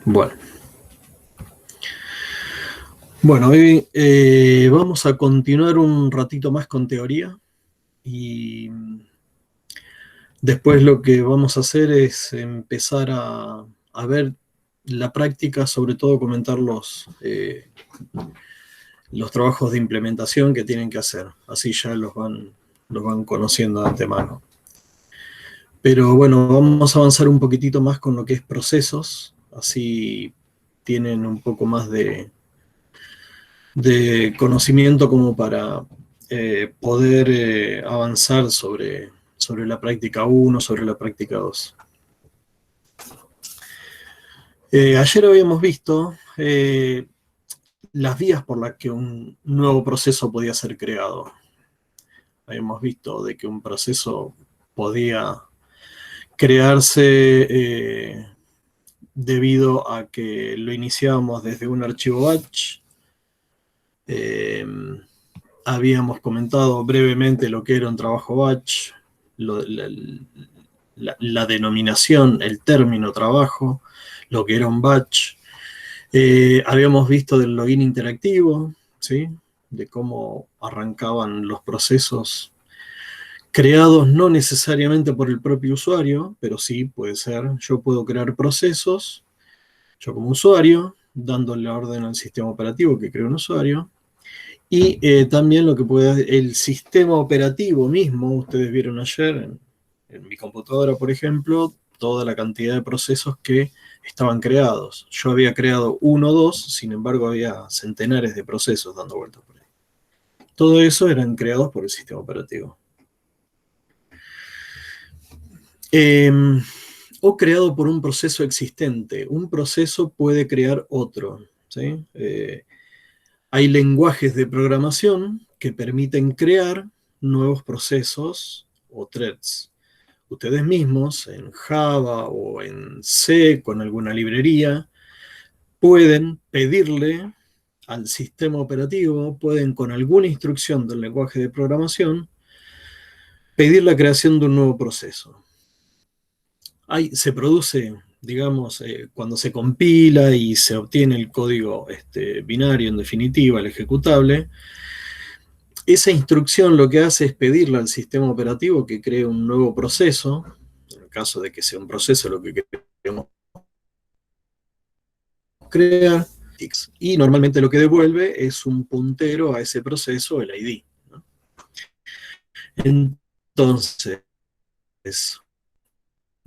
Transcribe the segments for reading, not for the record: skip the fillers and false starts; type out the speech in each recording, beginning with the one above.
Bueno, hoy vamos a continuar un ratito más con teoría y después lo que vamos a hacer es empezar a ver la práctica, sobre todo comentar los trabajos de implementación que tienen que hacer, así ya los van conociendo de antemano. Pero bueno, vamos a avanzar un poquitito más con lo que es procesos, así tienen un poco más de conocimiento como para poder avanzar sobre la práctica 1, sobre la práctica 2. Ayer habíamos visto las vías por las que un nuevo proceso podía ser creado. Habíamos visto de que un proceso podía crearse debido a que lo iniciábamos desde un archivo batch. Habíamos comentado brevemente lo que era un trabajo batch, la denominación, el término trabajo, lo que era un batch. Habíamos visto del login interactivo, ¿sí? De cómo arrancaban los procesos creados no necesariamente por el propio usuario, pero sí puede ser, yo puedo crear procesos, yo como usuario, dándole orden al sistema operativo que crea un usuario, y también lo que puede, el sistema operativo mismo, ustedes vieron ayer en mi computadora, por ejemplo, toda la cantidad de procesos que estaban creados. Yo había creado 1 o 2, sin embargo había centenares de procesos dando vueltas por ahí. Todo eso eran creados por el sistema operativo. O creado por un proceso existente. Un proceso puede crear otro, ¿sí? Hay lenguajes de programación que permiten crear nuevos procesos o threads. Ustedes mismos, en Java o en C, con alguna librería, pueden pedirle al sistema operativo, pueden con alguna instrucción del lenguaje de programación, pedir la creación de un nuevo proceso. Se produce, digamos, cuando se compila y se obtiene el código binario, en definitiva, el ejecutable. Esa instrucción lo que hace es pedirle al sistema operativo que cree un nuevo proceso, en el caso de que sea un proceso lo que queremos crear, y normalmente lo que devuelve es un puntero a ese proceso, el ID, ¿no? Entonces,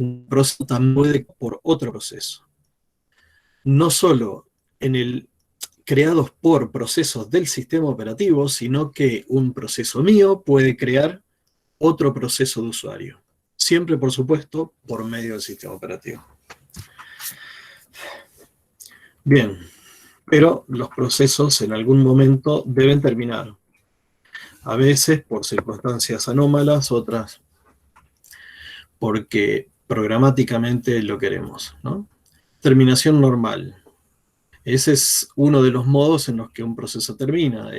un proceso también puede por otro proceso. No solo en el creados por procesos del sistema operativo, sino que un proceso mío puede crear otro proceso de usuario. Siempre, por supuesto, por medio del sistema operativo. Bien, pero los procesos en algún momento deben terminar. A veces por circunstancias anómalas, otras porque programáticamente lo queremos, ¿no? Terminación normal. Ese es uno de los modos en los que un proceso termina.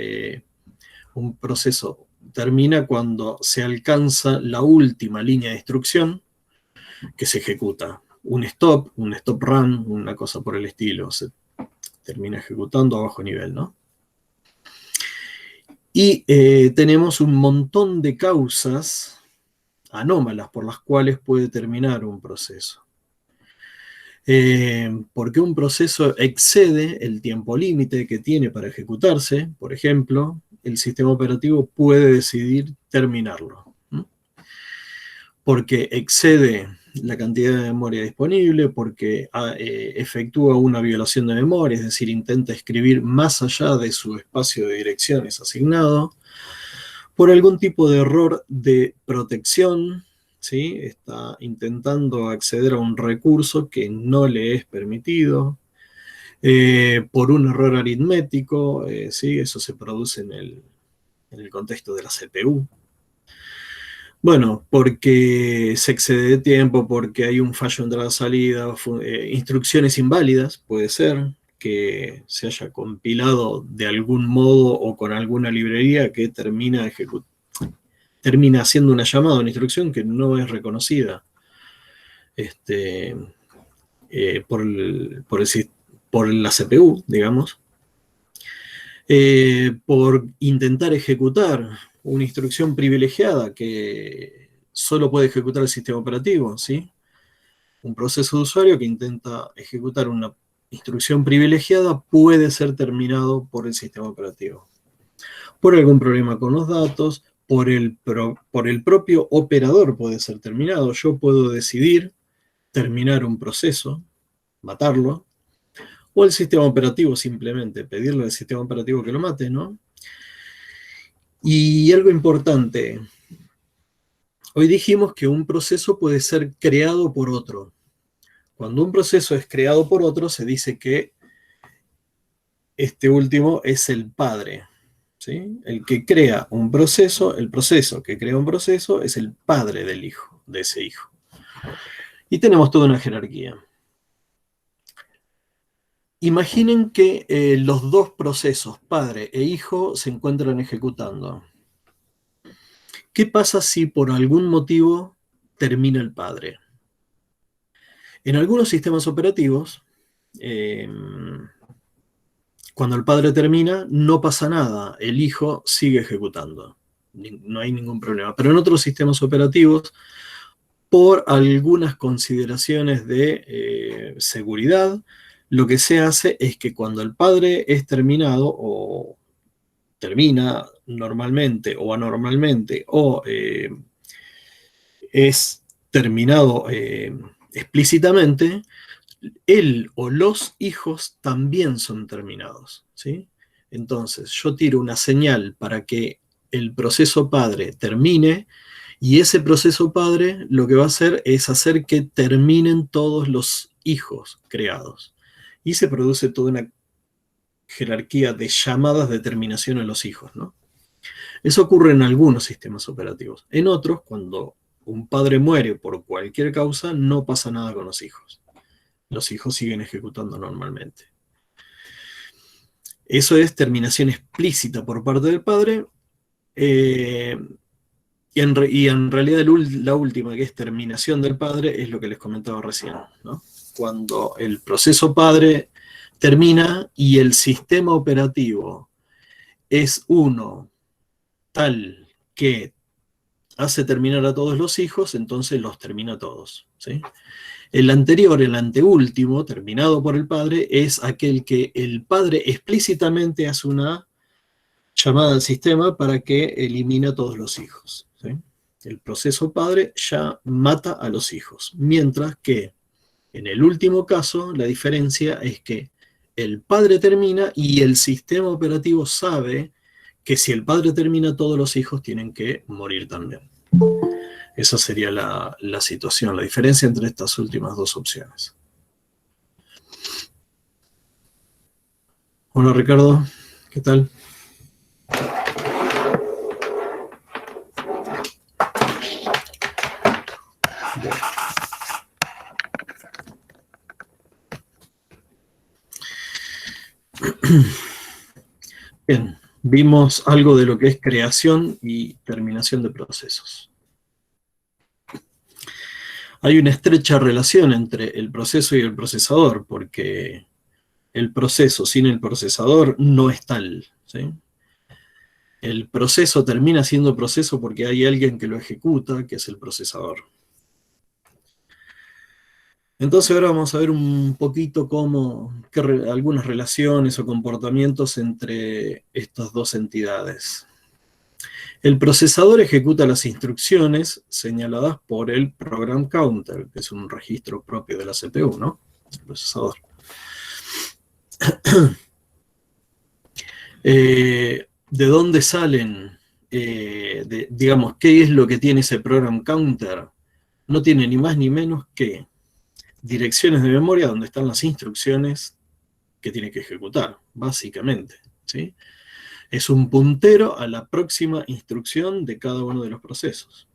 Un proceso termina cuando se alcanza la última línea de instrucción que se ejecuta. Un stop run, una cosa por el estilo. Se termina ejecutando a bajo nivel, ¿no? Y tenemos un montón de causas anómalas por las cuales puede terminar un proceso. Porque un proceso excede el tiempo límite que tiene para ejecutarse, por ejemplo, el sistema operativo puede decidir terminarlo. Porque excede la cantidad de memoria disponible, porque efectúa una violación de memoria, es decir, intenta escribir más allá de su espacio de direcciones asignado, por algún tipo de error de protección, ¿sí? Está intentando acceder a un recurso que no le es permitido, por un error aritmético, ¿sí? Eso se produce en el contexto de la CPU. Bueno, porque se excede de tiempo, porque hay un fallo en la salida, instrucciones inválidas, puede ser que se haya compilado de algún modo o con alguna librería que termina haciendo una llamada, una instrucción que no es reconocida por la CPU, digamos, por intentar ejecutar una instrucción privilegiada que solo puede ejecutar el sistema operativo, ¿sí? Un proceso de usuario que intenta ejecutar una instrucción privilegiada puede ser terminado por el sistema operativo. Por algún problema con los datos, por el propio operador puede ser terminado. Yo puedo decidir terminar un proceso, matarlo, o el sistema operativo simplemente pedirle al sistema operativo que lo mate, ¿no? Y algo importante, hoy dijimos que un proceso puede ser creado por otro. Cuando un proceso es creado por otro, se dice que este último es el padre, ¿sí? El que crea un proceso, el proceso que crea un proceso es el padre del hijo, de ese hijo. Y tenemos toda una jerarquía. Imaginen que los dos procesos, padre e hijo, se encuentran ejecutando. ¿Qué pasa si por algún motivo termina el padre? En algunos sistemas operativos, cuando el padre termina, no pasa nada, el hijo sigue ejecutando, no hay ningún problema. Pero en otros sistemas operativos, por algunas consideraciones de seguridad, lo que se hace es que cuando el padre es terminado o termina normalmente o anormalmente o es terminado explícitamente, él o los hijos también son terminados, ¿sí? Entonces, yo tiro una señal para que el proceso padre termine, y ese proceso padre lo que va a hacer es hacer que terminen todos los hijos creados. Y se produce toda una jerarquía de llamadas de terminación a los hijos, ¿no? Eso ocurre en algunos sistemas operativos. En otros, cuando un padre muere por cualquier causa, no pasa nada con los hijos. Los hijos siguen ejecutando normalmente. Eso es terminación explícita por parte del padre. Y en realidad la última, que es terminación del padre, es lo que les comentaba recién, ¿no? Cuando el proceso padre termina y el sistema operativo es uno tal que hace terminar a todos los hijos, entonces los termina a todos, ¿sí? El anterior, el anteúltimo, terminado por el padre, es aquel que el padre explícitamente hace una llamada al sistema para que elimine a todos los hijos, ¿sí? El proceso padre ya mata a los hijos, mientras que en el último caso la diferencia es que el padre termina y el sistema operativo sabe que si el padre termina, todos los hijos tienen que morir también. Esa sería la situación, la diferencia entre estas últimas dos opciones. Hola Ricardo, ¿qué tal? Bien, vimos algo de lo que es creación y terminación de procesos. Hay una estrecha relación entre el proceso y el procesador, porque el proceso sin el procesador no es tal, ¿sí? El proceso termina siendo proceso porque hay alguien que lo ejecuta, que es el procesador. Entonces ahora vamos a ver un poquito algunas relaciones o comportamientos entre estas dos entidades. El procesador ejecuta las instrucciones señaladas por el program counter, que es un registro propio de la CPU, ¿no? El procesador. ¿De dónde salen? Digamos, ¿qué es lo que tiene ese program counter? No tiene ni más ni menos que direcciones de memoria donde están las instrucciones que tiene que ejecutar, básicamente, ¿sí? Es un puntero a la próxima instrucción de cada uno de los procesos.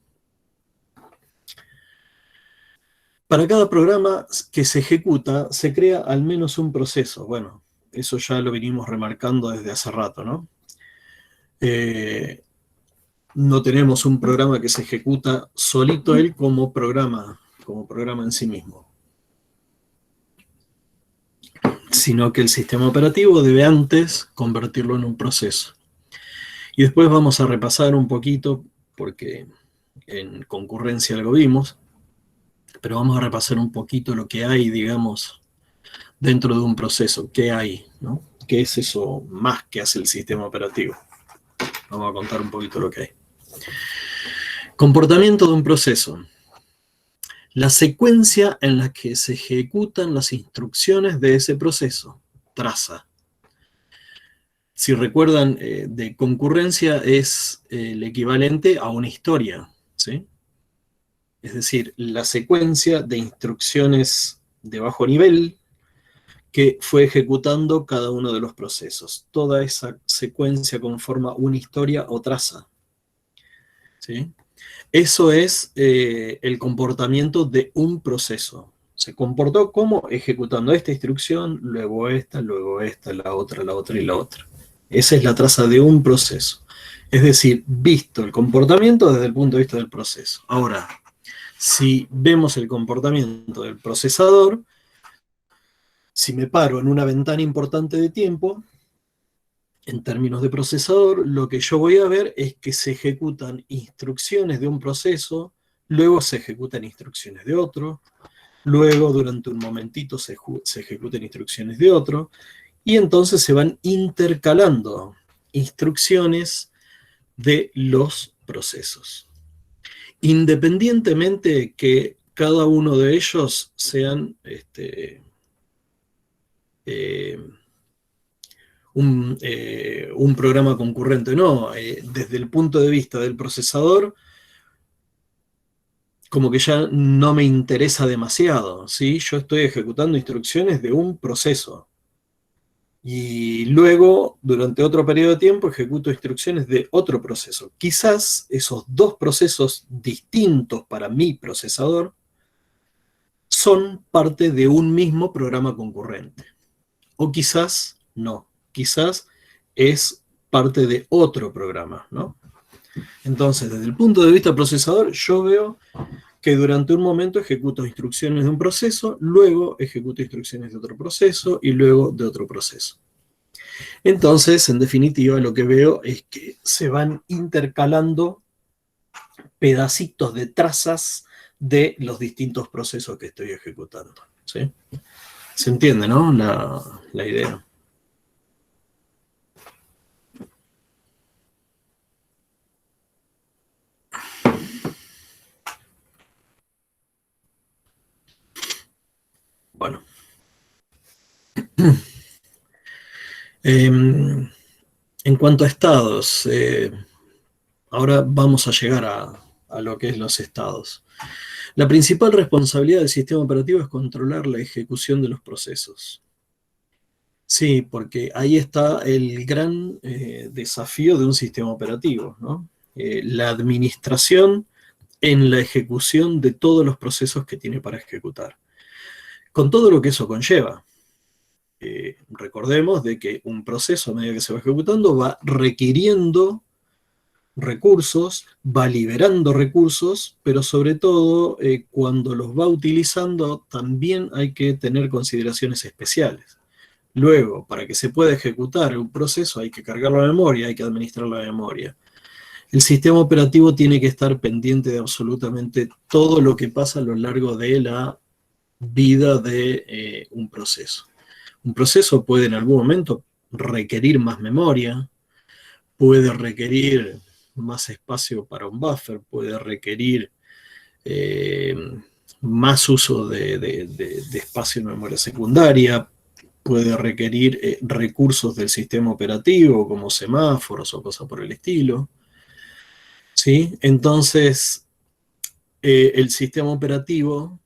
Para cada programa que se ejecuta, se crea al menos un proceso. Bueno, eso ya lo venimos remarcando desde hace rato, ¿no? No tenemos un programa que se ejecuta solito él como programa en sí mismo. sino que el sistema operativo debe antes convertirlo en un proceso. Y después vamos a repasar un poquito, porque en concurrencia algo vimos, pero vamos a repasar un poquito lo que hay, digamos, dentro de un proceso. ¿Qué hay, no? ¿Qué es eso más que hace el sistema operativo? Vamos a contar un poquito lo que hay. Comportamiento de un proceso. La secuencia en la que se ejecutan las instrucciones de ese proceso. Traza. Si recuerdan, de concurrencia es el equivalente a una historia, ¿sí? Es decir, la secuencia de instrucciones de bajo nivel que fue ejecutando cada uno de los procesos. Toda esa secuencia conforma una historia o traza, ¿sí? Eso es el comportamiento de un proceso. Se comportó como ejecutando esta instrucción, luego esta, la otra y la otra. Esa es la traza de un proceso. Es decir, visto el comportamiento desde el punto de vista del proceso. Ahora, si vemos el comportamiento del procesador, si me paro en una ventana importante de tiempo, en términos de procesador, lo que yo voy a ver es que se ejecutan instrucciones de un proceso, luego se ejecutan instrucciones de otro, luego durante un momentito se ejecutan instrucciones de otro, y entonces se van intercalando instrucciones de los procesos. Independientemente que cada uno de ellos sean un programa concurrente, no, desde el punto de vista del procesador, como que ya no me interesa demasiado, ¿sí? Yo estoy ejecutando instrucciones de un proceso. Y luego, durante otro periodo de tiempo, ejecuto instrucciones de otro proceso. Quizás esos dos procesos distintos para mi procesador son parte de un mismo programa concurrente. O quizás no. Quizás es parte de otro programa, ¿no? Entonces, desde el punto de vista procesador, yo veo que durante un momento ejecuto instrucciones de un proceso, luego ejecuto instrucciones de otro proceso y luego de otro proceso. Entonces, en definitiva, lo que veo es que se van intercalando pedacitos de trazas de los distintos procesos que estoy ejecutando, ¿sí? ¿Se entiende, no? La idea. Bueno. En cuanto a estados, ahora vamos a llegar a lo que es los estados. La principal responsabilidad del sistema operativo es controlar la ejecución de los procesos. Sí, porque ahí está el gran desafío de un sistema operativo, ¿no? La administración en la ejecución de todos los procesos que tiene para ejecutar, con todo lo que eso conlleva. Recordemos de que un proceso, a medida que se va ejecutando, va requiriendo recursos, va liberando recursos, pero sobre todo cuando los va utilizando también hay que tener consideraciones especiales. Luego, para que se pueda ejecutar un proceso hay que cargar la memoria, hay que administrar la memoria. El sistema operativo tiene que estar pendiente de absolutamente todo lo que pasa a lo largo de la vida de un proceso. Un proceso puede en algún momento requerir más memoria, puede requerir más espacio para un buffer, puede requerir más uso de espacio en memoria secundaria, puede requerir recursos del sistema operativo como semáforos o cosas por el estilo, ¿sí? Entonces, el sistema operativo,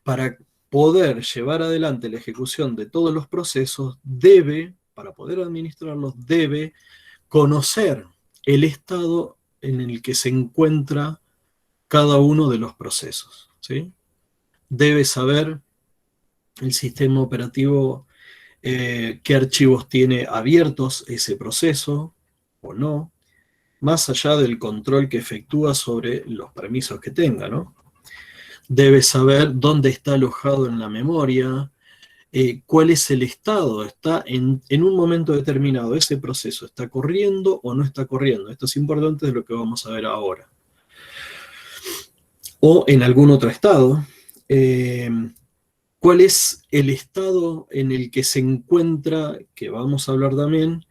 para poder llevar adelante la ejecución de todos los procesos, debe, para poder administrarlos, debe conocer el estado en el que se encuentra cada uno de los procesos, ¿sí? Debe saber el sistema operativo qué archivos tiene abiertos ese proceso o no, más allá del control que efectúa sobre los permisos que tenga, ¿no? Debe saber dónde está alojado en la memoria, cuál es el estado, está en un momento determinado, ese proceso está corriendo o no está corriendo. Esto es importante, de lo que vamos a ver ahora. O en algún otro estado, cuál es el estado en el que se encuentra, que vamos a hablar también,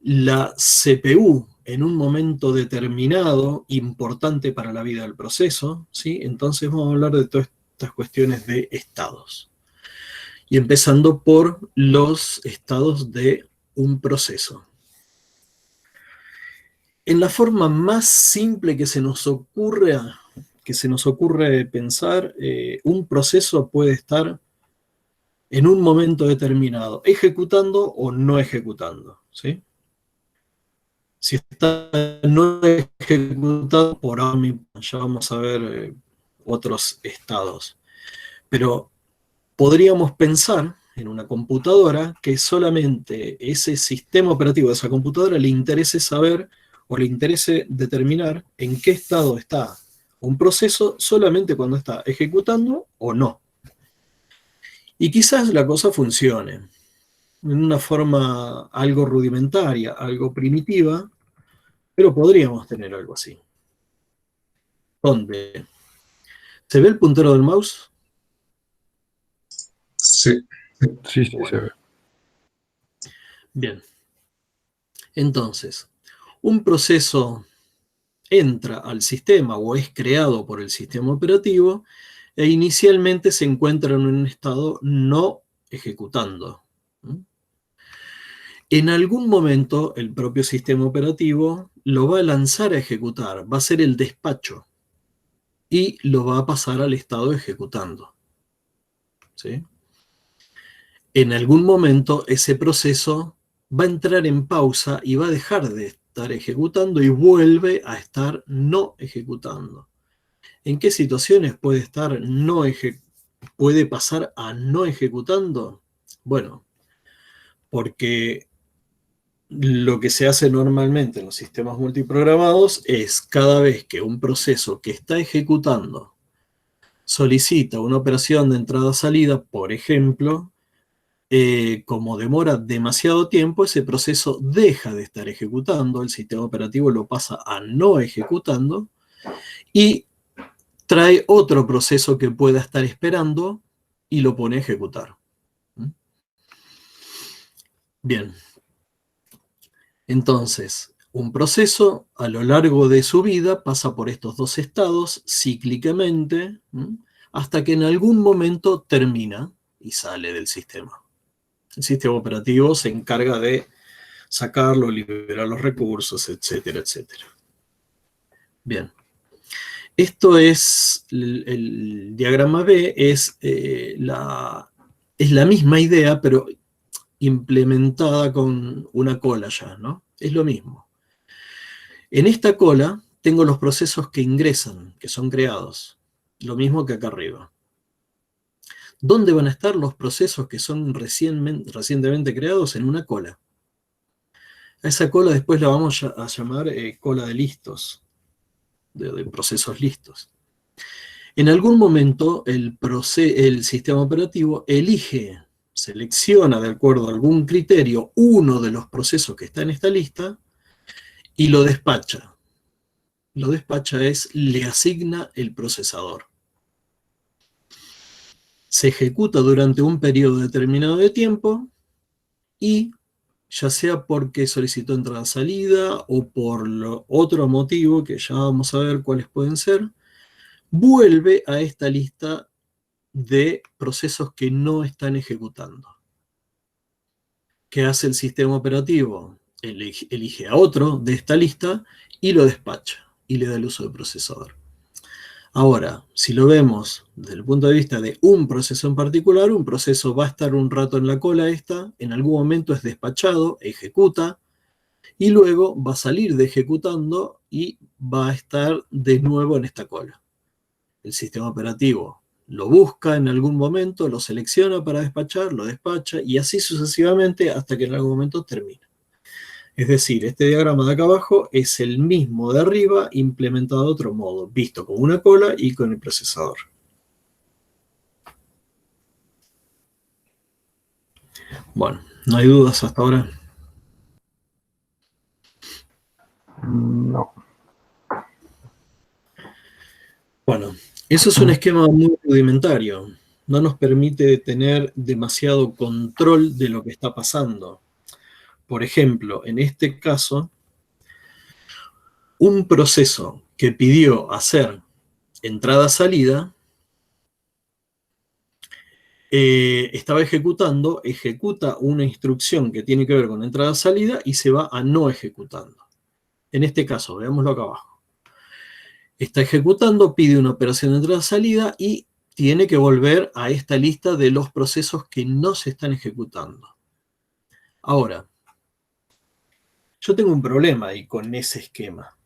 la CPU en un momento determinado, importante para la vida del proceso, ¿sí? Entonces vamos a hablar de todas estas cuestiones de estados. Y empezando por los estados de un proceso. En la forma más simple que se nos ocurre pensar, un proceso puede estar en un momento determinado, ejecutando o no ejecutando, ¿sí? Si está no ejecutado, por ahora ya vamos a ver otros estados. Pero podríamos pensar en una computadora que solamente ese sistema operativo de esa computadora le interese saber o le interese determinar en qué estado está un proceso solamente cuando está ejecutando o no. Y quizás la cosa funcione en una forma algo rudimentaria, algo primitiva, pero podríamos tener algo así. ¿Dónde? ¿Se ve el puntero del mouse? Sí. Sí, sí, Bueno. se ve. Bien. Entonces, un proceso entra al sistema o es creado por el sistema operativo e inicialmente se encuentra en un estado no ejecutando. En algún momento el propio sistema operativo lo va a lanzar a ejecutar, va a hacer el despacho y lo va a pasar al estado ejecutando. ¿Sí? En algún momento ese proceso va a entrar en pausa y va a dejar de estar ejecutando y vuelve a estar no ejecutando. ¿En qué situaciones puede estar puede pasar a no ejecutando? Bueno, porque lo que se hace normalmente en los sistemas multiprogramados es cada vez que un proceso que está ejecutando solicita una operación de entrada-salida, por ejemplo, como demora demasiado tiempo, ese proceso deja de estar ejecutando, el sistema operativo lo pasa a no ejecutando y trae otro proceso que pueda estar esperando y lo pone a ejecutar. Bien. Entonces, un proceso a lo largo de su vida pasa por estos dos estados cíclicamente, hasta que en algún momento termina y sale del sistema. El sistema operativo se encarga de sacarlo, liberar los recursos, etcétera, etcétera. Bien. Esto es, el diagrama B es la misma idea, pero implementada con una cola ya, ¿no? Es lo mismo. En esta cola tengo los procesos que ingresan, que son creados. Lo mismo que acá arriba. ¿Dónde van a estar los procesos que son recientemente creados? En una cola. A esa cola después la vamos a llamar cola de listos, de procesos listos. En algún momento el sistema operativo selecciona de acuerdo a algún criterio uno de los procesos que está en esta lista y lo despacha. Lo despacha le asigna el procesador. Se ejecuta durante un periodo determinado de tiempo y, ya sea porque solicitó entrada-salida o por otro motivo, que ya vamos a ver cuáles pueden ser, vuelve a esta lista de procesos que no están ejecutando. ¿Qué hace el sistema operativo? Elige a otro de esta lista y lo despacha y le da el uso de procesador. Ahora, si lo vemos desde el punto de vista de un proceso en particular, un proceso va a estar un rato en la cola esta, en algún momento es despachado, ejecuta, y luego va a salir de ejecutando y va a estar de nuevo en esta cola. El sistema operativo lo busca en algún momento, lo selecciona para despachar, lo despacha, y así sucesivamente hasta que en algún momento termina. Es decir, este diagrama de acá abajo es el mismo de arriba implementado de otro modo, visto con una cola y con el procesador. Bueno, no hay dudas hasta ahora. No. Bueno, eso es un esquema muy rudimentario. No nos permite tener demasiado control de lo que está pasando. Por ejemplo, en este caso, un proceso que pidió hacer entrada-salida estaba ejecutando, ejecuta una instrucción que tiene que ver con entrada-salida y se va a no ejecutando. En este caso, veámoslo acá abajo. Está ejecutando, pide una operación de entrada-salida y tiene que volver a esta lista de los procesos que no se están ejecutando. Ahora, yo tengo un problema ahí con ese esquema.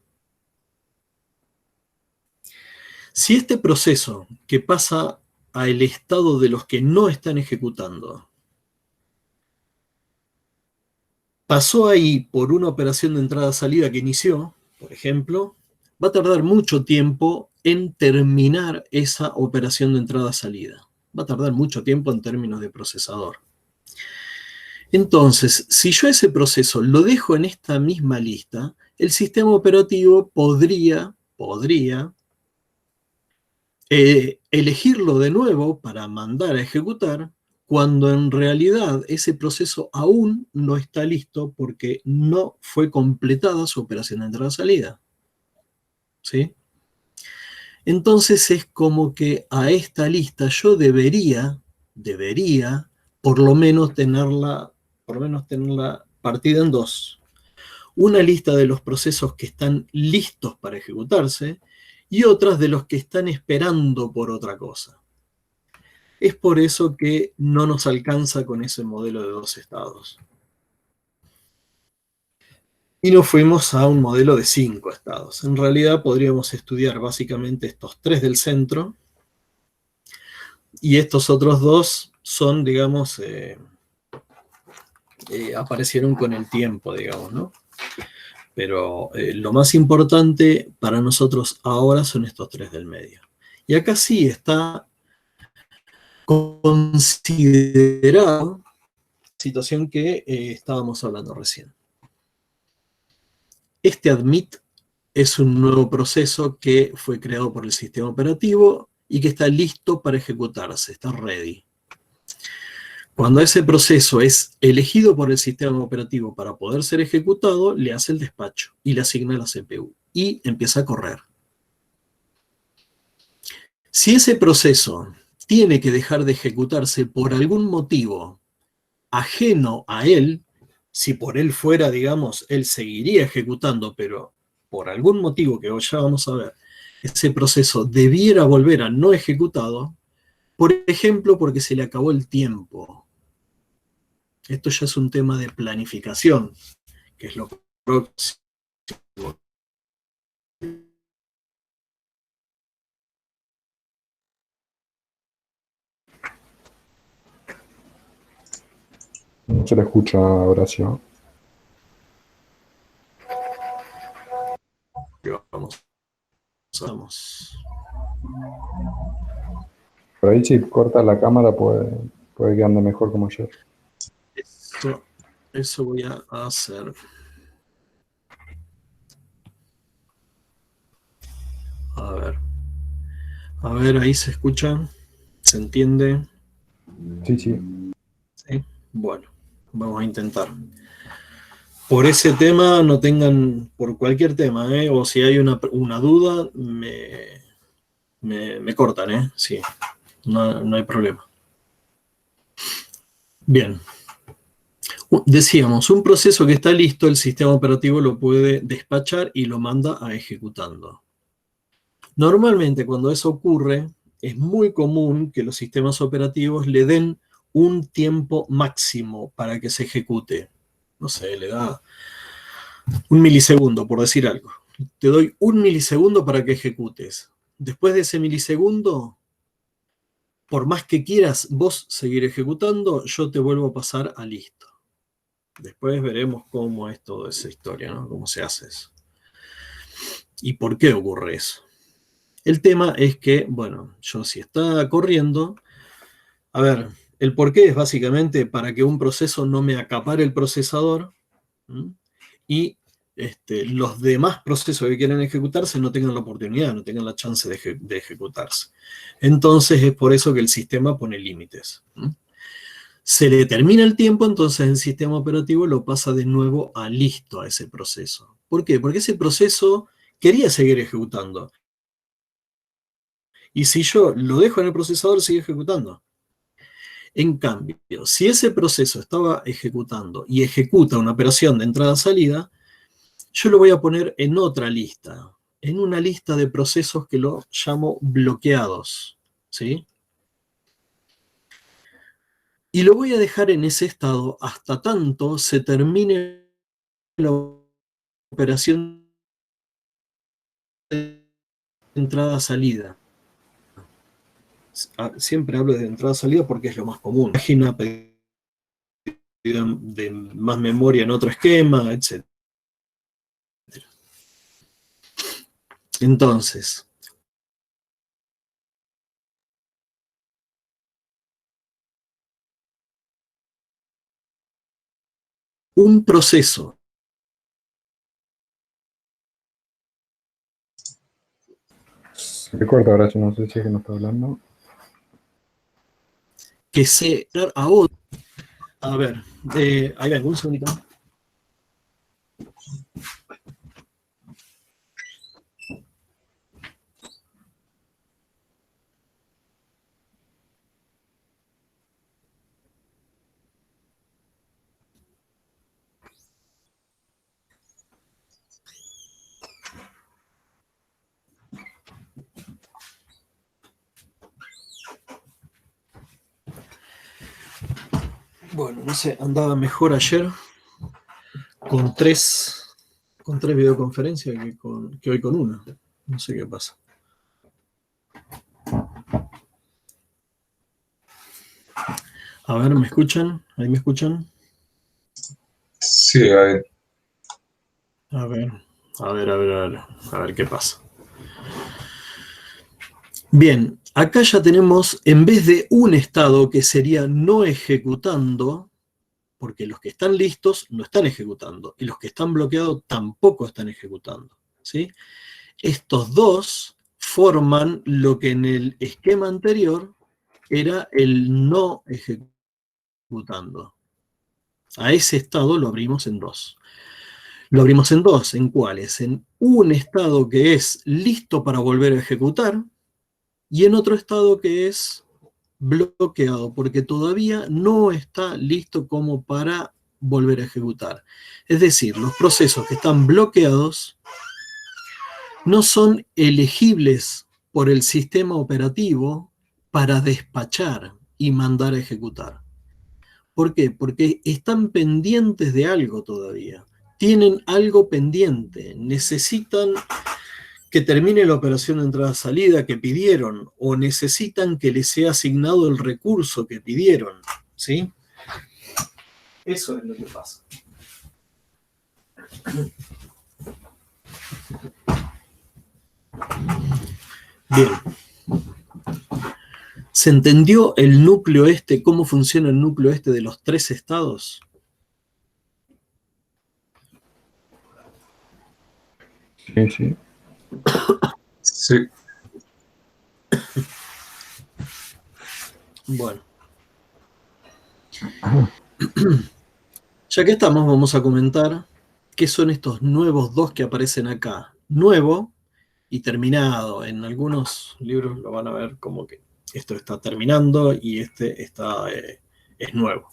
Si este proceso que pasa al estado de los que no están ejecutando pasó ahí por una operación de entrada-salida que inició, por ejemplo, va a tardar mucho tiempo en terminar esa operación de entrada-salida. Va a tardar mucho tiempo en términos de procesador. Entonces, si yo ese proceso lo dejo en esta misma lista, el sistema operativo podría elegirlo de nuevo para mandar a ejecutar, cuando en realidad ese proceso aún no está listo porque no fue completada su operación de entrada-salida. ¿Sí? Entonces es como que a esta lista yo debería por lo menos tenerla partida en dos. Una lista de los procesos que están listos para ejecutarse y otras de los que están esperando por otra cosa. Es por eso que no nos alcanza con ese modelo de dos estados. Y nos fuimos a un modelo de 5 estados. En realidad podríamos estudiar básicamente estos 3 del centro, y estos otros 2 son, digamos, aparecieron con el tiempo, digamos, ¿no? Pero lo más importante para nosotros ahora son estos 3 del medio. Y acá sí está considerado la situación que estábamos hablando recién. Este admit es un nuevo proceso que fue creado por el sistema operativo y que está listo para ejecutarse, está ready. Cuando ese proceso es elegido por el sistema operativo para poder ser ejecutado, le hace el despacho y le asigna la CPU y empieza a correr. Si ese proceso tiene que dejar de ejecutarse por algún motivo ajeno a él, si por él fuera, digamos, él seguiría ejecutando, pero por algún motivo que ya vamos a ver, ese proceso debiera volver a no ejecutado, por ejemplo, porque se le acabó el tiempo. Esto ya es un tema de planificación, que es lo próximo. No se le escucha, Horacio. Vamos, vamos. Por ahí si corta la cámara puede que ande mejor como ayer. Eso voy a hacer. A ver. A ver, ahí se escucha. ¿Se entiende? Sí, sí. ¿Sí? Bueno, vamos a intentar. Por ese tema no tengan, por cualquier tema, o si hay una duda, me cortan, sí, no hay problema. Bien. Decíamos, un proceso que está listo, el sistema operativo lo puede despachar y lo manda a ejecutando. Normalmente cuando eso ocurre, es muy común que los sistemas operativos le den un tiempo máximo para que se ejecute. No sé, le da un milisegundo, por decir algo. Te doy un milisegundo para que ejecutes. Después de ese milisegundo, por más que quieras vos seguir ejecutando, yo te vuelvo a pasar a listo. Después veremos cómo es toda esa historia, ¿no? Cómo se hace eso. ¿Y por qué ocurre eso? El tema es que, bueno, yo si está corriendo, a ver, El porqué es básicamente para que un proceso no me acapare el procesador, ¿m? Y los demás procesos que quieren ejecutarse no tengan la oportunidad, no tengan la chance de ejecutarse. Entonces es por eso que el sistema pone límites. Se le termina el tiempo, entonces el sistema operativo lo pasa de nuevo a listo a ese proceso. ¿Por qué? Porque ese proceso quería seguir ejecutando. Y si yo lo dejo en el procesador, sigue ejecutando. En cambio, si ese proceso estaba ejecutando y ejecuta una operación de entrada-salida, yo lo voy a poner en otra lista, en una lista de procesos que lo llamo bloqueados, ¿sí? Y lo voy a dejar en ese estado hasta tanto se termine la operación de entrada-salida. Siempre hablo de entrada-salida porque es lo más común. Página de más memoria en otro esquema, etc. Entonces, un proceso Se corta ahora, yo no sé si es que no está hablando. que se a otro. A ver, ¿hay algún segundito? Bueno, no sé, andaba mejor ayer con tres videoconferencias que hoy con una. No sé qué pasa. A ver, ¿me escuchan? ¿Ahí me escuchan? Sí, a ver. A ver qué pasa. Bien, acá ya tenemos, en vez de un estado que sería no ejecutando, porque los que están listos no están ejecutando, y los que están bloqueados tampoco están ejecutando, ¿sí? Estos dos forman lo que en el esquema anterior era el no ejecutando. A ese estado lo abrimos en dos. Lo abrimos en dos, ¿en cuáles? En un estado que es listo para volver a ejecutar y en otro estado que es bloqueado, porque todavía no está listo como para volver a ejecutar. Es decir, los procesos que están bloqueados no son elegibles por el sistema operativo para despachar y mandar a ejecutar. ¿Por qué? Porque están pendientes de algo todavía. Tienen algo pendiente. Necesitan que termine la operación de entrada-salida que pidieron o necesitan que les sea asignado el recurso que pidieron. ¿Sí? Eso es lo que pasa. Bien. ¿Se entendió el núcleo este, cómo funciona el núcleo este de los tres estados? Sí, sí. Sí. Bueno. Ya que estamos, vamos a comentar qué son estos nuevos dos que aparecen acá. Nuevo y terminado. En algunos libros lo van a ver como que esto está terminando y este es nuevo.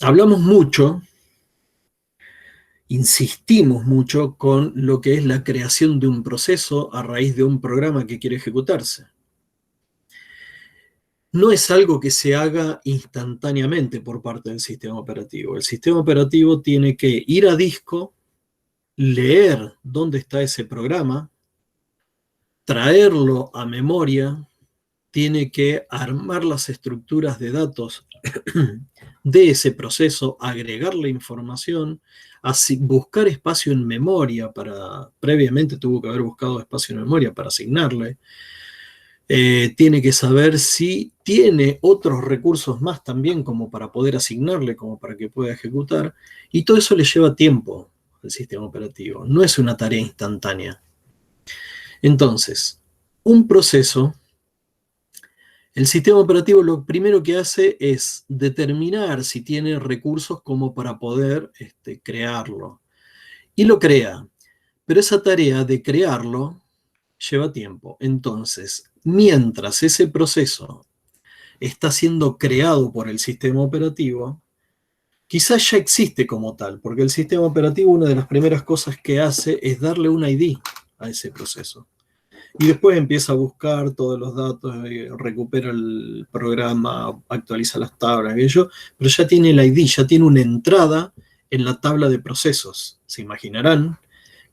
Hablamos mucho, insistimos mucho con lo que es la creación de un proceso a raíz de un programa que quiere ejecutarse. No es algo que se haga instantáneamente por parte del sistema operativo. El sistema operativo tiene que ir a disco, leer dónde está ese programa, traerlo a memoria, tiene que armar las estructuras de datos de ese proceso, agregarle información, buscar espacio en memoria previamente tuvo que haber buscado espacio en memoria para asignarle. Tiene que saber si tiene otros recursos más también como para poder asignarle, como para que pueda ejecutar, y todo eso le lleva tiempo al sistema operativo, no es una tarea instantánea. Entonces, un proceso, el sistema operativo lo primero que hace es determinar si tiene recursos como para poder crearlo, y lo crea, pero esa tarea de crearlo lleva tiempo. Entonces, mientras ese proceso está siendo creado por el sistema operativo, quizás ya existe como tal, porque el sistema operativo una de las primeras cosas que hace es darle un ID a ese proceso. Y después empieza a buscar todos los datos, recupera el programa, actualiza las tablas, aquello, pero ya tiene el ID, ya tiene una entrada en la tabla de procesos. Se imaginarán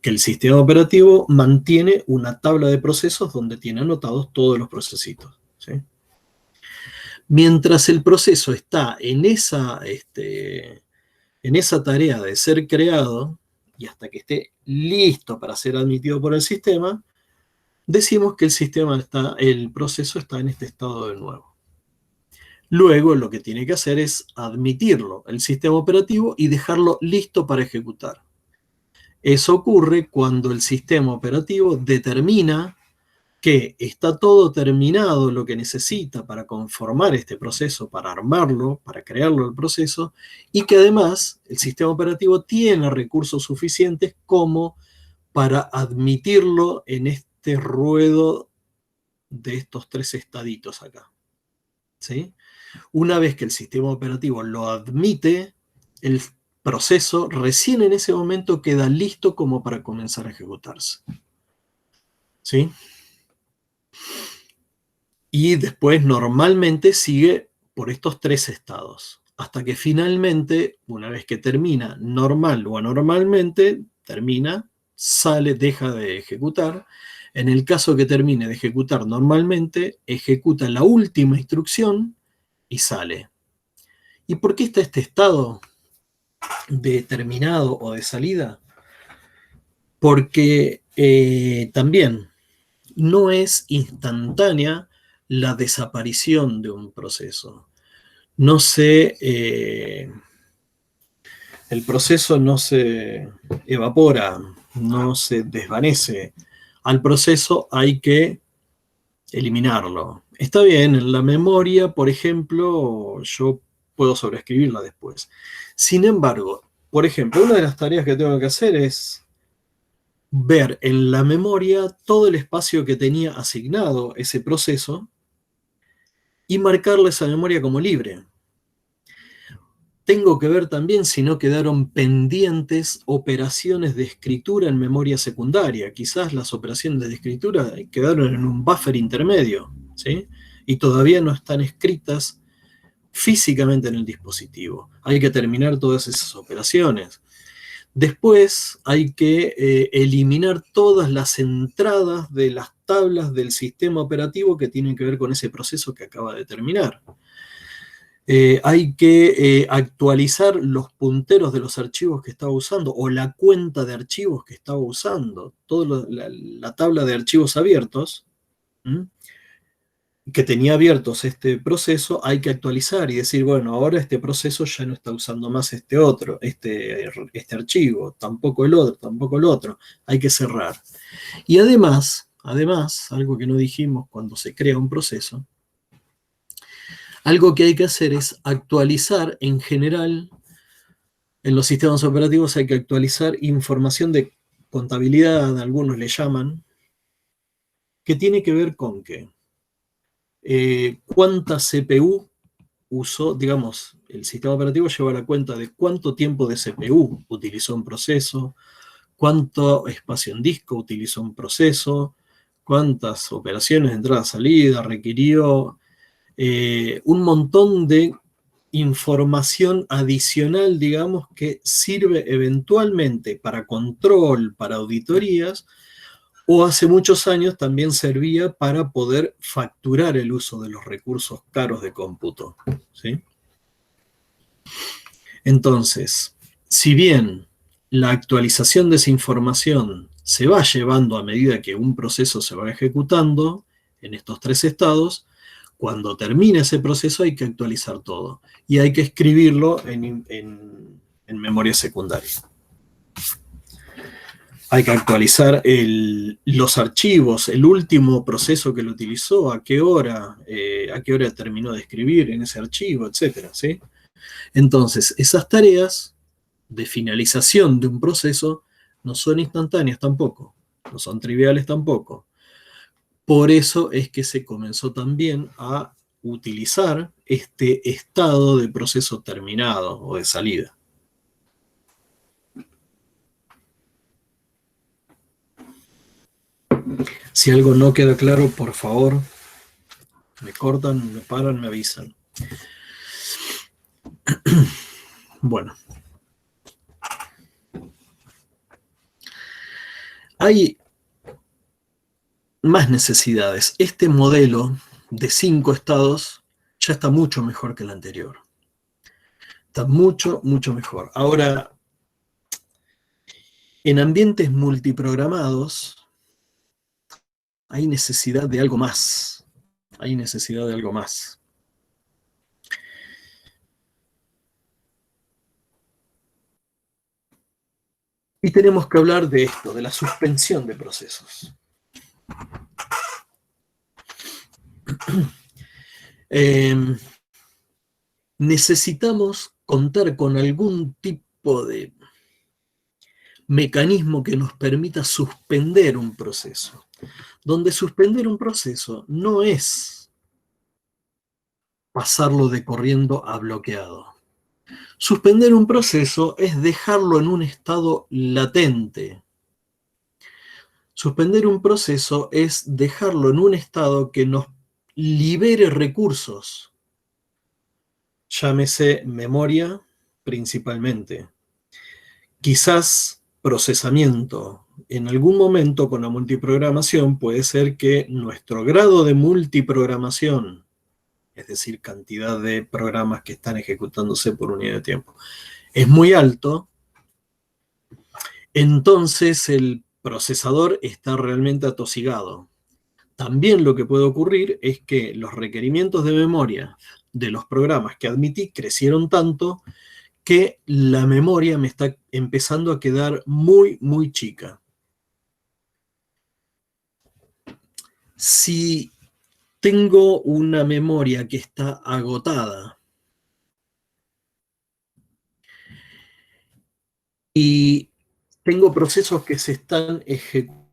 que el sistema operativo mantiene una tabla de procesos donde tiene anotados todos los procesitos, ¿sí? Mientras el proceso está en esa tarea de ser creado, y hasta que esté listo para ser admitido por el sistema, decimos que el proceso está en este estado de nuevo. Luego lo que tiene que hacer es admitirlo el sistema operativo y dejarlo listo para ejecutar. Eso ocurre cuando el sistema operativo determina que está todo terminado lo que necesita para conformar este proceso, para armarlo, para crearlo el proceso, y que además el sistema operativo tiene recursos suficientes como para admitirlo en este ruedo de estos 3 estaditos acá, ¿sí? Una vez que el sistema operativo lo admite, el proceso recién en ese momento queda listo como para comenzar a ejecutarse, ¿sí? Y después normalmente sigue por estos 3 estados, hasta que finalmente, una vez que termina normal o anormalmente, termina, sale, deja de ejecutar. En el caso que termine de ejecutar normalmente, ejecuta la última instrucción y sale. ¿Y por qué está este estado de terminado o de salida? Porque también no es instantánea la desaparición de un proceso. El proceso no se evapora, no se desvanece. Al proceso hay que eliminarlo. Está bien, en la memoria, por ejemplo, yo puedo sobreescribirla después. Sin embargo, por ejemplo, una de las tareas que tengo que hacer es ver en la memoria todo el espacio que tenía asignado ese proceso y marcarle esa memoria como libre. Tengo que ver también si no quedaron pendientes operaciones de escritura en memoria secundaria. Quizás las operaciones de escritura quedaron en un buffer intermedio, ¿sí? Y todavía no están escritas físicamente en el dispositivo. Hay que terminar todas esas operaciones. Después hay que eliminar todas las entradas de las tablas del sistema operativo que tienen que ver con ese proceso que acaba de terminar. Hay que actualizar los punteros de los archivos que estaba usando o la cuenta de archivos que estaba usando. Toda la tabla de archivos abiertos, que tenía abiertos este proceso, hay que actualizar y decir, bueno, ahora este proceso ya no está usando más este archivo, tampoco el otro, hay que cerrar. Y además, algo que no dijimos cuando se crea un proceso, algo que hay que hacer es actualizar en general, en los sistemas operativos hay que actualizar información de contabilidad, algunos le llaman, que tiene que ver con qué. Cuánta CPU usó, digamos, el sistema operativo lleva la cuenta de cuánto tiempo de CPU utilizó un proceso, cuánto espacio en disco utilizó un proceso, cuántas operaciones de entrada-salida requirió, un montón de información adicional, digamos, que sirve eventualmente para control, para auditorías, o hace muchos años también servía para poder facturar el uso de los recursos caros de cómputo, ¿sí? Entonces, si bien la actualización de esa información se va llevando a medida que un proceso se va ejecutando en estos tres estados, cuando termine ese proceso hay que actualizar todo y hay que escribirlo en memoria secundaria. Hay que actualizar los archivos, el último proceso que lo utilizó, a qué hora terminó de escribir en ese archivo, etcétera, ¿sí? Entonces, esas tareas de finalización de un proceso no son instantáneas tampoco, no son triviales tampoco. Por eso es que se comenzó también a utilizar este estado de proceso terminado o de salida. Si algo no queda claro, por favor, me cortan, me paran, me avisan. Bueno. Hay más necesidades. Este modelo de 5 estados ya está mucho mejor que el anterior. Está mucho, mucho mejor. Ahora, en ambientes multiprogramados hay necesidad de algo más. Hay necesidad de algo más. Y tenemos que hablar de esto, de la suspensión de procesos. Necesitamos contar con algún tipo de mecanismo que nos permita suspender un proceso. Donde suspender un proceso no es pasarlo de corriendo a bloqueado. Suspender un proceso es dejarlo en un estado latente. Suspender un proceso es dejarlo en un estado que nos libere recursos, llámese memoria principalmente, quizás procesamiento. En algún momento con la multiprogramación puede ser que nuestro grado de multiprogramación, es decir, cantidad de programas que están ejecutándose por unidad de tiempo, es muy alto, entonces el procesador está realmente atosigado. También lo que puede ocurrir es que los requerimientos de memoria de los programas que admití crecieron tanto que la memoria me está empezando a quedar muy, muy chica. Si tengo una memoria que está agotada y tengo procesos que se están ejecutando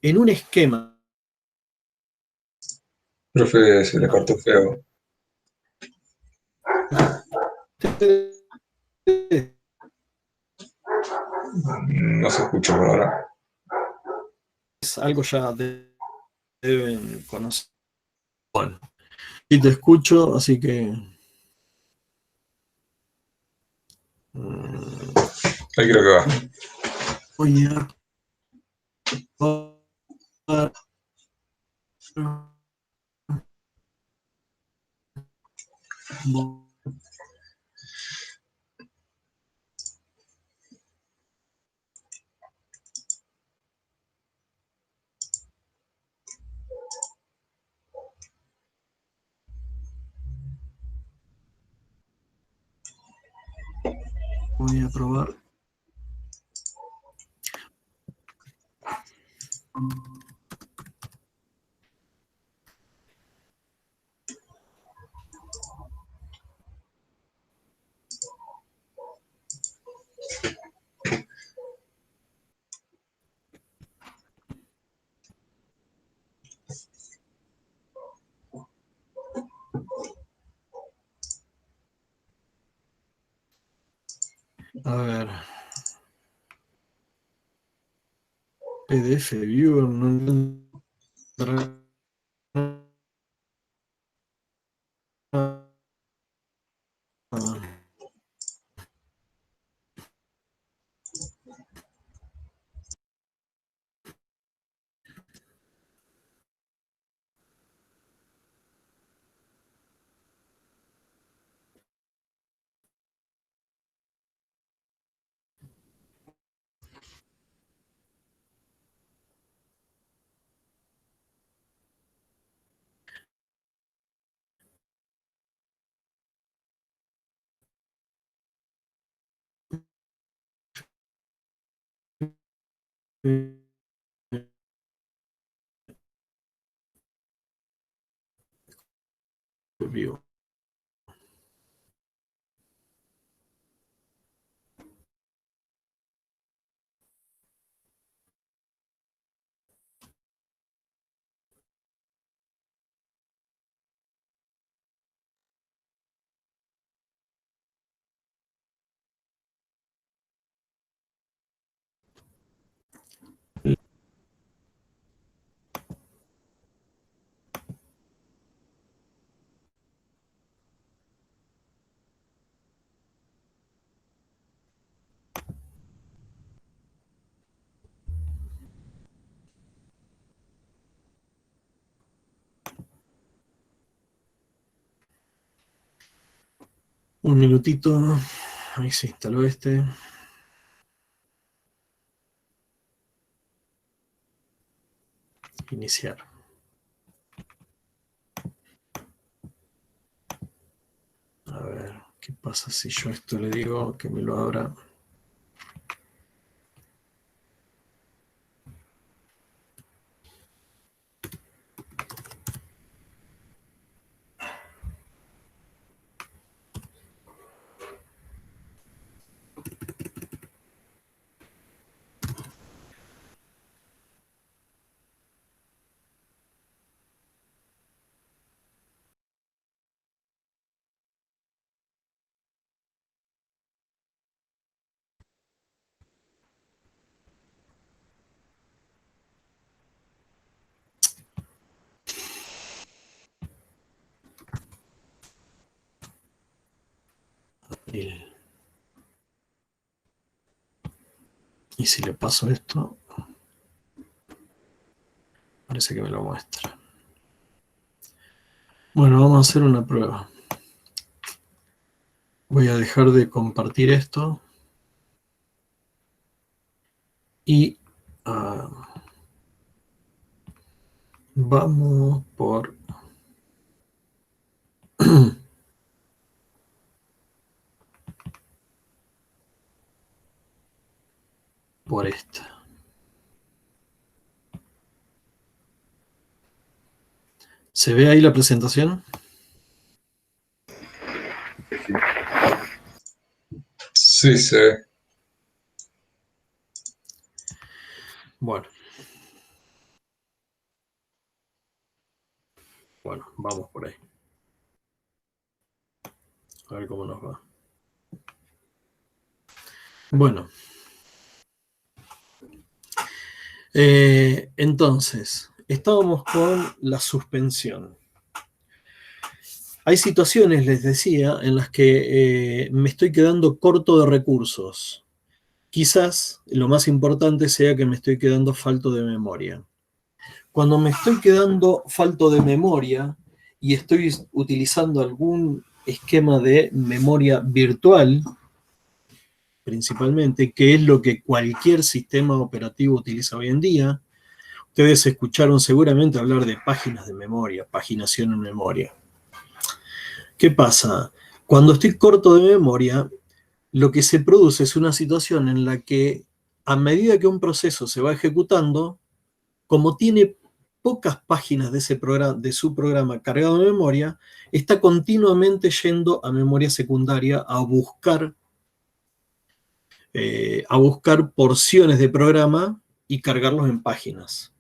en un esquema. Profe, se le cortó feo. No se escucha por ahora. Algo ya deben conocer. Bueno, y te escucho, así que... Ahí creo que va. voy a... Voy a probar. A ver. PDF Viewer, no encuentro. Vivo. Un minutito. Ahí se instaló este. Iniciar. A ver, ¿qué pasa si yo esto le digo que me lo abra? Y si le paso esto, parece que me lo muestra. Bueno, vamos a hacer una prueba. Voy a dejar de compartir esto. Y vamos por esta. ¿Se ve ahí la presentación? Sí, se ve. Bueno. Bueno, vamos por ahí. A ver cómo nos va. Bueno. Entonces, estábamos con la suspensión. Hay situaciones, les decía, en las que me estoy quedando corto de recursos. Quizás lo más importante sea que me estoy quedando falto de memoria. Cuando me estoy quedando falto de memoria y estoy utilizando algún esquema de memoria virtual, principalmente, que es lo que cualquier sistema operativo utiliza hoy en día, ustedes escucharon seguramente hablar de páginas de memoria, paginación en memoria. ¿Qué pasa? Cuando estoy corto de memoria, lo que se produce es una situación en la que a medida que un proceso se va ejecutando, como tiene pocas páginas de su programa cargado de memoria, está continuamente yendo a memoria secundaria a buscar porciones de programa y cargarlos en páginas.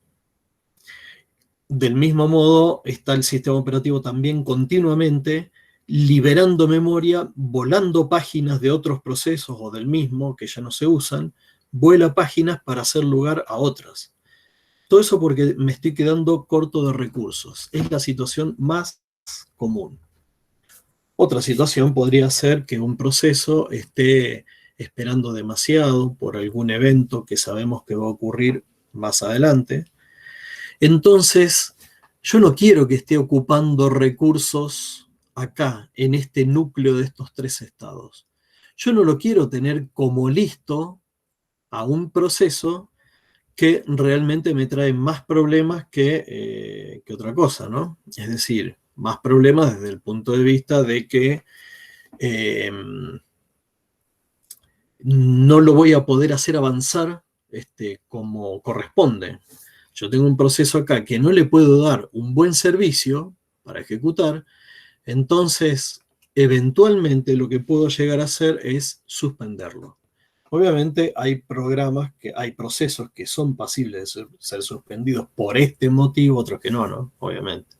Del mismo modo, está el sistema operativo también continuamente liberando memoria, volando páginas de otros procesos o del mismo que ya no se usan, vuela páginas para hacer lugar a otras. Todo eso porque me estoy quedando corto de recursos. Es la situación más común. Otra situación podría ser que un proceso esté esperando demasiado por algún evento que sabemos que va a ocurrir más adelante. Entonces, yo no quiero que esté ocupando recursos acá, en este núcleo de estos tres estados. Yo no lo quiero tener como listo a un proceso que realmente me trae más problemas que otra cosa, ¿no? Es decir, más problemas desde el punto de vista de que no lo voy a poder hacer avanzar como corresponde. Yo tengo un proceso acá que no le puedo dar un buen servicio para ejecutar, entonces eventualmente lo que puedo llegar a hacer es suspenderlo. Obviamente hay hay procesos que son pasibles de ser suspendidos por este motivo, otros que no, ¿no? Obviamente.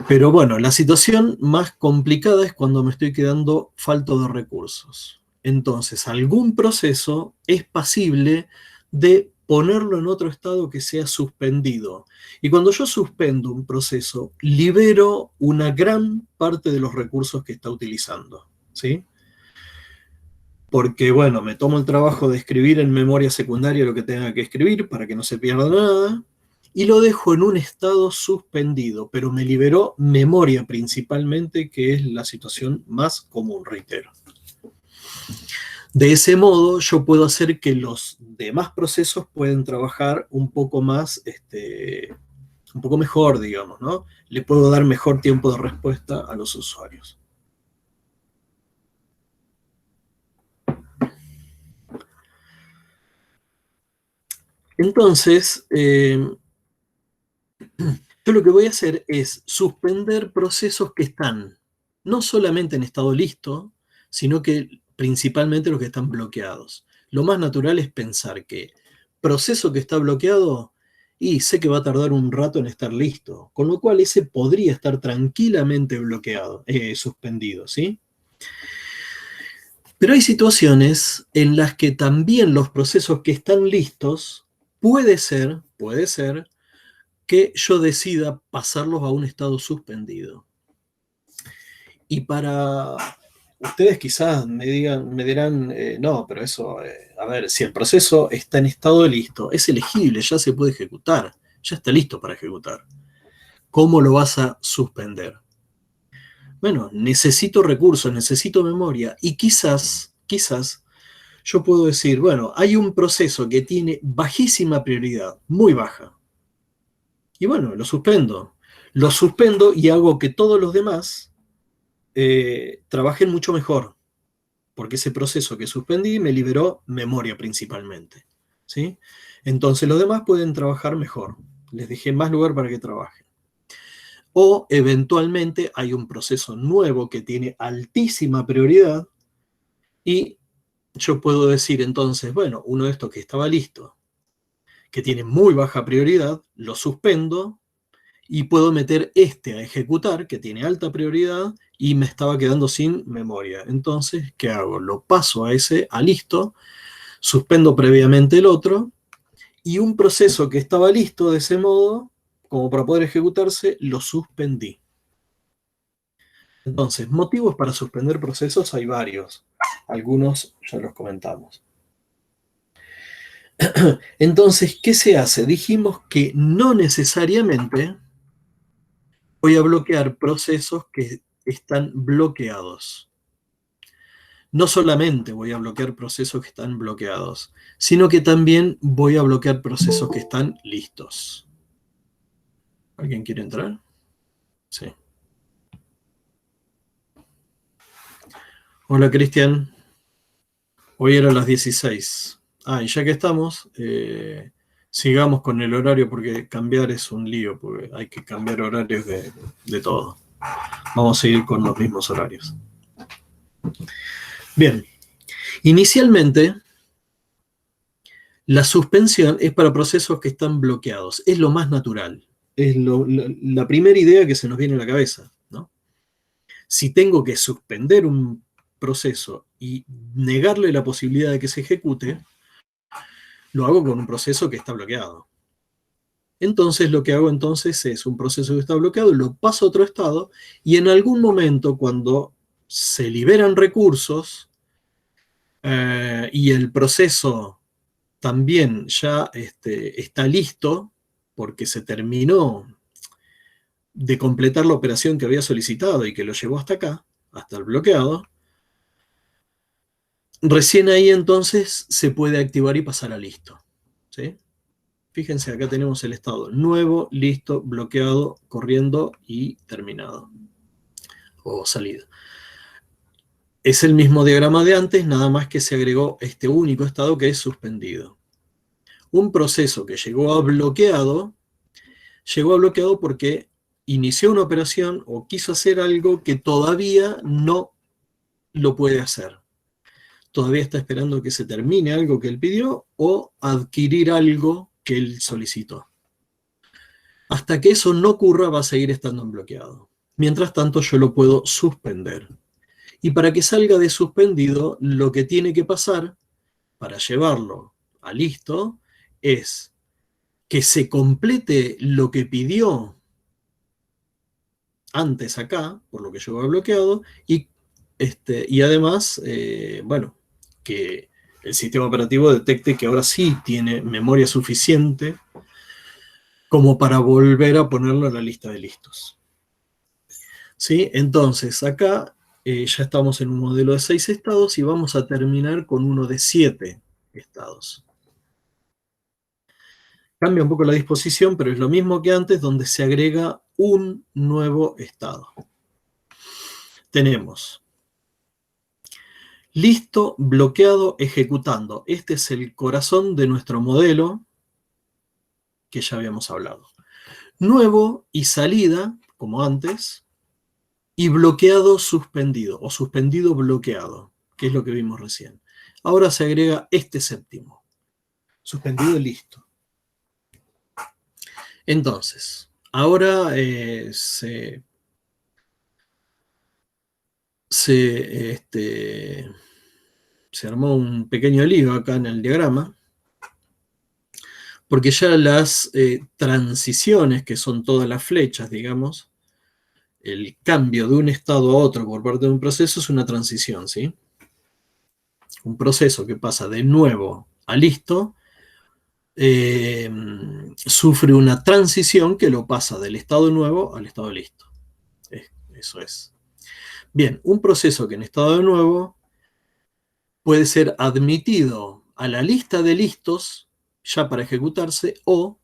Pero bueno, la situación más complicada es cuando me estoy quedando falto de recursos. Entonces, algún proceso es pasible de ponerlo en otro estado que sea suspendido. Y cuando yo suspendo un proceso, libero una gran parte de los recursos que está utilizando, ¿sí? Porque, bueno, me tomo el trabajo de escribir en memoria secundaria lo que tenga que escribir para que no se pierda nada, y lo dejo en un estado suspendido, pero me liberó memoria principalmente, que es la situación más común, reitero. De ese modo, yo puedo hacer que los demás procesos puedan trabajar un poco más, un poco mejor, digamos, ¿no? Le puedo dar mejor tiempo de respuesta a los usuarios. Entonces, yo lo que voy a hacer es suspender procesos que están no solamente en estado listo, sino que principalmente los que están bloqueados. Lo más natural es pensar que proceso que está bloqueado, y sé que va a tardar un rato en estar listo, con lo cual ese podría estar tranquilamente bloqueado, suspendido, ¿sí? Pero hay situaciones en las que también los procesos que están listos, puede ser que yo decida pasarlos a un estado suspendido. Y para ustedes quizás me dirán, no, pero eso, a ver, si el proceso está en estado listo, es elegible, ya se puede ejecutar, ya está listo para ejecutar. ¿Cómo lo vas a suspender? Bueno, necesito recursos, necesito memoria, y quizás yo puedo decir, bueno, hay un proceso que tiene bajísima prioridad, muy baja. Y bueno, lo suspendo. Lo suspendo y hago que todos los demás trabajen mucho mejor, porque ese proceso que suspendí me liberó memoria principalmente, ¿sí? Entonces los demás pueden trabajar mejor, les dejé más lugar para que trabajen. O eventualmente hay un proceso nuevo que tiene altísima prioridad y yo puedo decir entonces, bueno, uno de estos que estaba listo, que tiene muy baja prioridad, lo suspendo y puedo meter este a ejecutar, que tiene alta prioridad, y me estaba quedando sin memoria. Entonces, ¿qué hago? Lo paso a ese, a listo, suspendo previamente el otro, y un proceso que estaba listo de ese modo, como para poder ejecutarse, lo suspendí. Entonces, motivos para suspender procesos hay varios. Algunos ya los comentamos. Entonces, ¿qué se hace? Dijimos que no necesariamente voy a bloquear procesos que están bloqueados. No solamente voy a bloquear procesos que están bloqueados, sino que también voy a bloquear procesos que están listos. ¿Alguien quiere entrar? Sí. Hola, Cristian. Hoy era las 16. Y ya que estamos, sigamos con el horario porque cambiar es un lío, porque hay que cambiar horarios de todo. Vamos a seguir con los mismos horarios. Bien. Inicialmente, la suspensión es para procesos que están bloqueados. Es lo más natural. Es la primera idea que se nos viene a la cabeza, ¿no? Si tengo que suspender un proceso y negarle la posibilidad de que se ejecute, lo hago con un proceso que está bloqueado. Entonces lo que hago entonces es un proceso que está bloqueado, lo paso a otro estado y en algún momento cuando se liberan recursos y el proceso también ya está listo porque se terminó de completar la operación que había solicitado y que lo llevó hasta acá, hasta el bloqueado, recién ahí entonces se puede activar y pasar a listo, ¿sí? Fíjense, acá tenemos el estado nuevo, listo, bloqueado, corriendo y terminado o salido. Es el mismo diagrama de antes, nada más que se agregó este único estado que es suspendido. Un proceso que llegó a bloqueado porque inició una operación o quiso hacer algo que todavía no lo puede hacer. Todavía está esperando que se termine algo que él pidió o adquirir algo que él solicitó. Hasta que eso no ocurra, va a seguir estando en bloqueado. Mientras tanto, yo lo puedo suspender. Y para que salga de suspendido, lo que tiene que pasar para llevarlo a listo es que se complete lo que pidió antes acá, por lo que llegó a bloqueado, y además, bueno, que el sistema operativo detecte que ahora sí tiene memoria suficiente como para volver a ponerlo en la lista de listos. ¿Sí? Entonces, acá ya estamos en un modelo de 6 estados y vamos a terminar con uno de 7 estados. Cambia un poco la disposición, pero es lo mismo que antes, donde se agrega un nuevo estado. Tenemos listo, bloqueado, ejecutando. Este es el corazón de nuestro modelo que ya habíamos hablado. Nuevo y salida, como antes, y bloqueado suspendido, o suspendido bloqueado, que es lo que vimos recién. Ahora se agrega este séptimo. Suspendido, listo. Entonces, ahora se armó un pequeño lío acá en el diagrama, porque ya las transiciones, que son todas las flechas, digamos, el cambio de un estado a otro por parte de un proceso es una transición, ¿sí? Un proceso que pasa de nuevo a listo, sufre una transición que lo pasa del estado nuevo al estado listo. Eso es. Bien, un proceso que en estado de nuevo puede ser admitido a la lista de listos ya para ejecutarse, o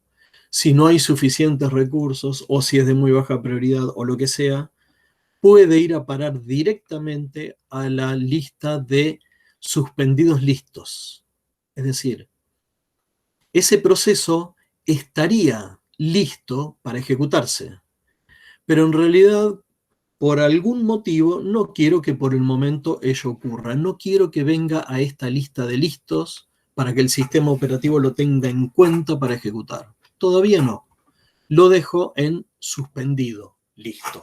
si no hay suficientes recursos, o si es de muy baja prioridad, o lo que sea, puede ir a parar directamente a la lista de suspendidos listos. Es decir, ese proceso estaría listo para ejecutarse, pero en realidad, por algún motivo, no quiero que por el momento ello ocurra. No quiero que venga a esta lista de listos para que el sistema operativo lo tenga en cuenta para ejecutar. Todavía no. Lo dejo en suspendido. Listo.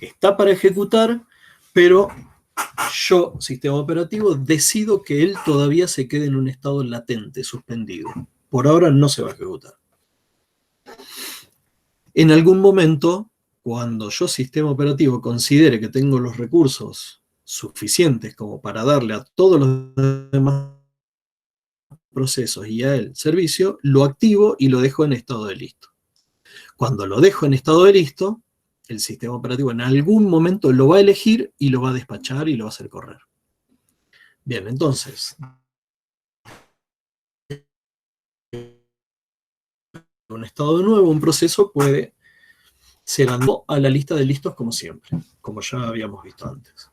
Está para ejecutar, pero yo, sistema operativo, decido que él todavía se quede en un estado latente, suspendido. Por ahora no se va a ejecutar. En algún momento, cuando yo, sistema operativo, considere que tengo los recursos suficientes como para darle a todos los demás procesos y a él servicio, lo activo y lo dejo en estado de listo. Cuando lo dejo en estado de listo, el sistema operativo en algún momento lo va a elegir y lo va a despachar y lo va a hacer correr. Bien, entonces, un estado de nuevo, un proceso puede ser andado a la lista de listos como siempre, como ya habíamos visto antes.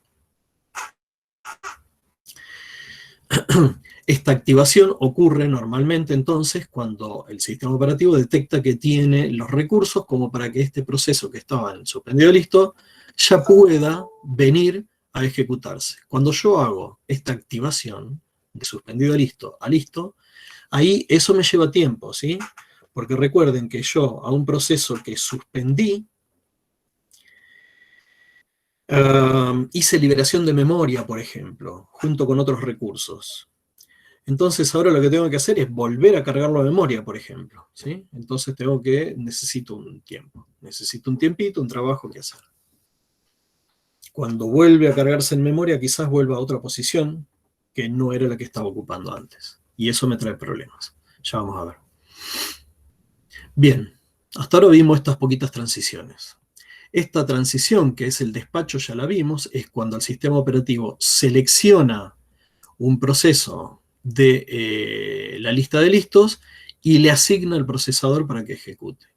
Esta activación ocurre normalmente entonces cuando el sistema operativo detecta que tiene los recursos como para que este proceso que estaba en suspendido listo ya pueda venir a ejecutarse. Cuando yo hago esta activación de suspendido listo a listo, ahí eso me lleva tiempo, ¿sí? Porque recuerden que yo a un proceso que suspendí, hice liberación de memoria, por ejemplo, junto con otros recursos. Entonces ahora lo que tengo que hacer es volver a cargarlo a memoria, por ejemplo, ¿sí? Entonces necesito un tiempo, necesito un tiempito, un trabajo que hacer. Cuando vuelve a cargarse en memoria, quizás vuelva a otra posición que no era la que estaba ocupando antes. Y eso me trae problemas. Ya vamos a ver. Bien, hasta ahora vimos estas poquitas transiciones. Esta transición, que es el despacho, ya la vimos, es cuando el sistema operativo selecciona un proceso de la lista de listos y le asigna el procesador para que ejecute.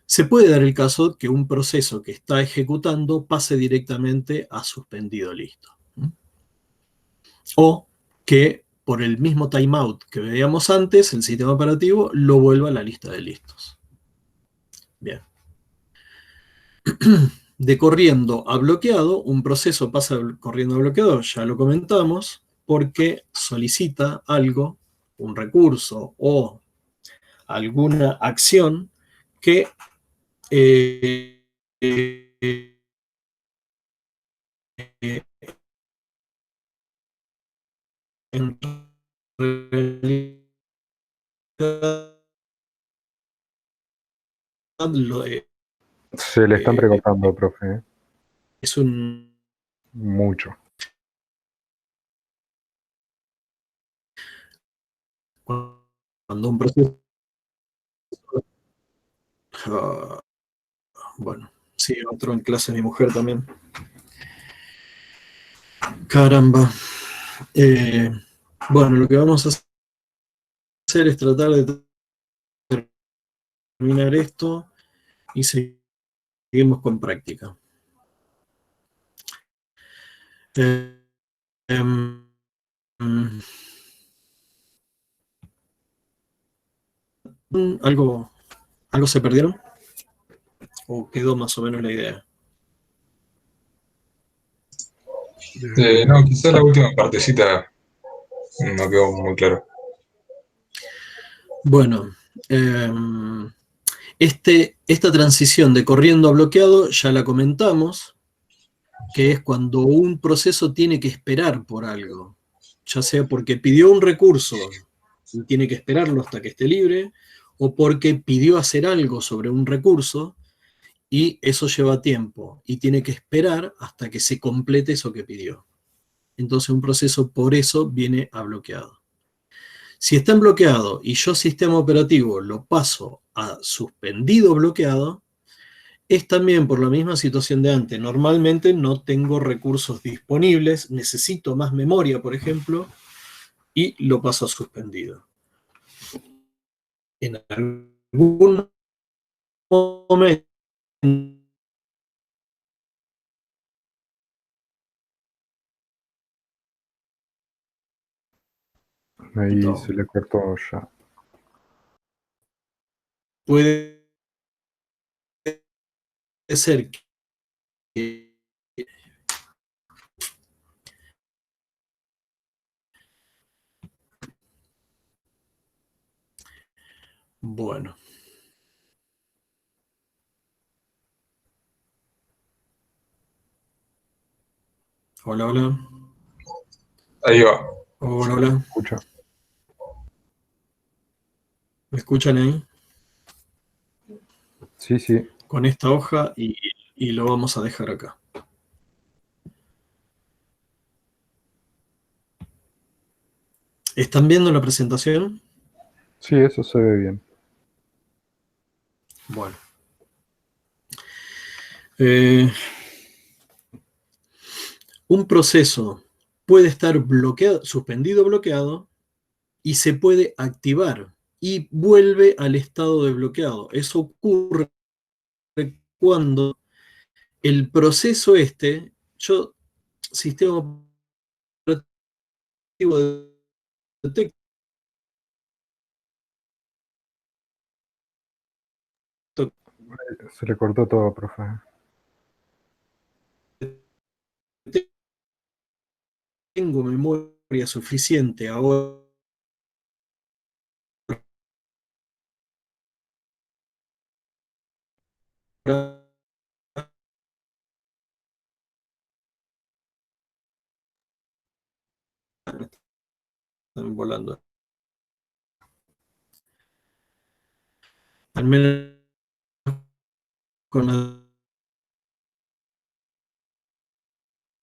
Se puede dar el caso que un proceso que está ejecutando pase directamente a suspendido listo. O que por el mismo timeout que veíamos antes, el sistema operativo lo vuelva a la lista de listos. Bien. De corriendo a bloqueado, un proceso pasa corriendo a bloqueado, ya lo comentamos, porque solicita algo, un recurso o alguna acción que eh, en realidad lo, Se le está entrecortando, profe. es un... Mucho. Cuando un proceso... bueno, sí, otro en clase de mi mujer también. Caramba. Bueno, lo que vamos a hacer es tratar de terminar esto y seguimos con práctica. Em, ¿Algo se perdieron? ¿O quedó más o menos la idea? No, quizá la última partecita no quedó muy claro. Bueno, esta transición de corriendo a bloqueado ya la comentamos, que es cuando un proceso tiene que esperar por algo, ya sea porque pidió un recurso y tiene que esperarlo hasta que esté libre, o porque pidió hacer algo sobre un recurso y eso lleva tiempo y tiene que esperar hasta que se complete eso que pidió. Entonces un proceso por eso viene a bloqueado. Si está en bloqueado y yo sistema operativo lo paso a suspendido bloqueado, es también por la misma situación de antes. Normalmente no tengo recursos disponibles, necesito más memoria, por ejemplo, y lo paso a suspendido. En algún momento Ahí se le cortó ya. puede ser que bueno, hola, hola, Ahí va. hola, hola, Escucha. ¿me escuchan ahí? Sí, sí. Con esta hoja y lo vamos a dejar acá. ¿Están viendo la presentación? Sí, eso se ve bien. Bueno. Eh, un proceso puede estar bloqueado, suspendido o bloqueado, y se puede activar y vuelve al estado de bloqueado. Eso ocurre cuando el proceso sistema operativo detecto Se le cortó todo, profe. tengo memoria suficiente ahora están volando. Al menos con la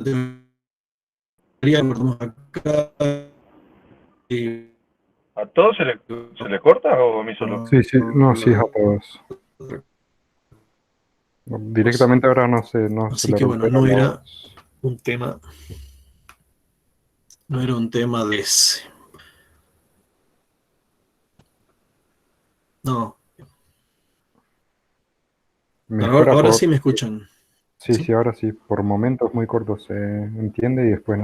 teoría que cortamos acá. ¿A todos se le corta o a mí solo? Sí, sí. No, sí es a todos. Directamente ahora no se Así le que bueno, recuperan los... no era un tema de ese. No. Ahora sí me escuchan. Sí, ¿Sí? sí, ahora sí. Por momentos muy cortos se entiende y después no.